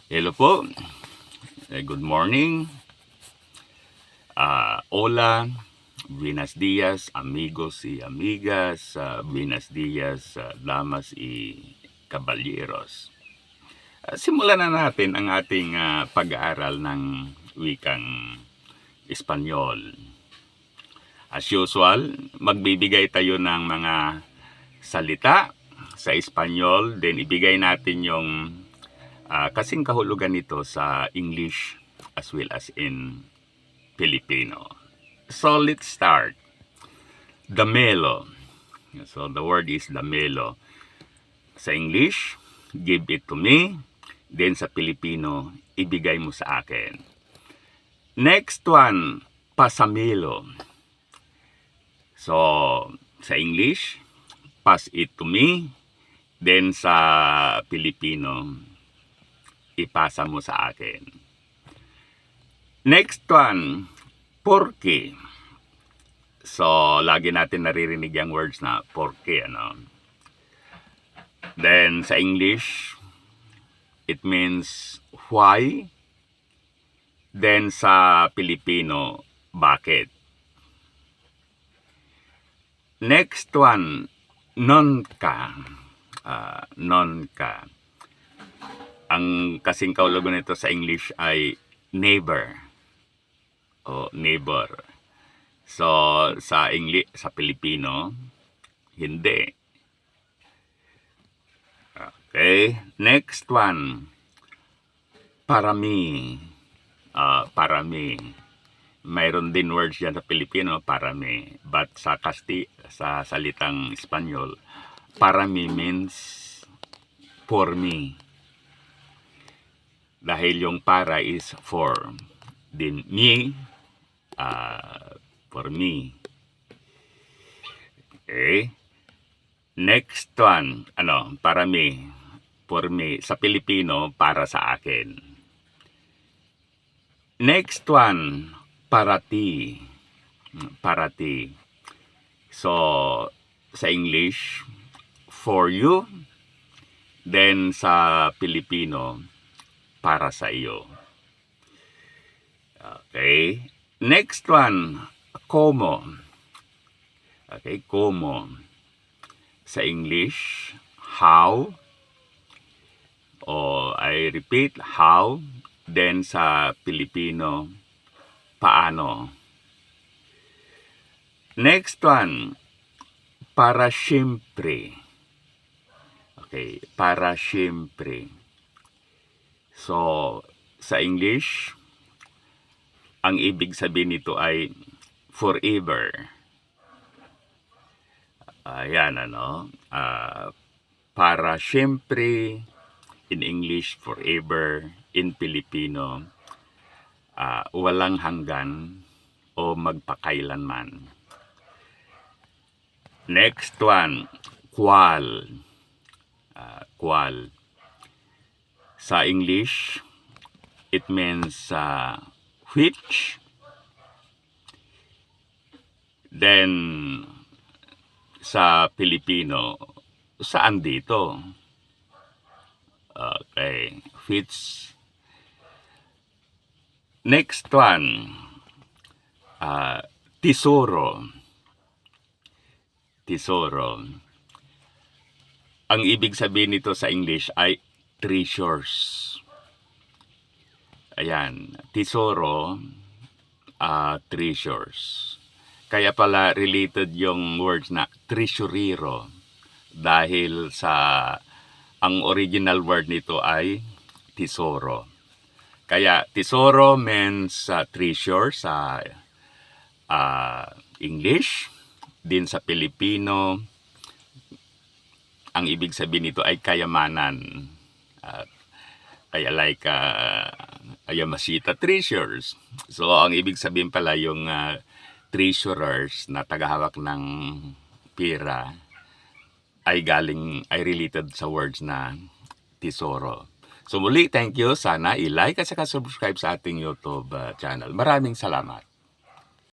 Hello po. Good morning. Hola. Buenos días, amigos y amigas. Buenos días, damas y caballeros. Simulan na natin ang ating pag-aaral ng wikang Espanyol. As usual, magbibigay tayo ng mga salita sa Espanyol, then ibigay natin yung kasing kahulugan nito sa English as well as in Filipino. So let's start. Damelo. So the word is damelo. Sa English, give it to me. Then sa Filipino, ibigay mo sa akin. Next one, pasamelo. So sa English, pass it to me. Then sa Filipino, ipasa mo sa akin. Next one, porque. So, lagi natin naririnig yung words na porque, ano. Then, sa English, it means why. Then, sa Filipino, bakit. Next one, nonka. Nonka. Ang kasing kahulugan nito sa English ay neighbor o neighbor. So sa English, sa Filipino, hindi. Okay, next one, parami. Parami. Mayroon din words yan sa Filipino, parami. But sa salitang Espanyol, parami means for me. Dahil yung para is for. Then me, for me. Okay. Next one, para me. For me. Sa Pilipino, para sa akin. Next one, para ti. Para ti. So, sa English, for you. Then sa Pilipino, para sa iyo. Okay. Next one, como. Okay, como. Sa English, how. I repeat, how. Then sa Filipino, paano. Next one, para siyempre. Okay, para siyempre. So, sa English, ang ibig sabihin nito ay forever. Ayan, para siyempre, in English, forever, in Filipino, walang hanggan o magpakailanman. Next one, qual. Qual. Sa English, it means which. Then, sa Filipino, saan dito? Okay, which. Next one, tesoro. Tesoro. Ang ibig sabihin nito sa English ay treasures. Ayan, tesoro, treasures. Kaya pala related yung words na treasurero dahil sa ang original word nito ay tesoro. Kaya tesoro means treasure sa English, din sa Filipino ang ibig sabihin nito ay kayamanan. Kaya like Yamasita treasures. So ang ibig sabihin pala yung treasurers na tagahawak ng pera ay related sa words na tesoro. So muli, thank you. Sana i-like at saka subscribe sa ating YouTube channel. Maraming salamat.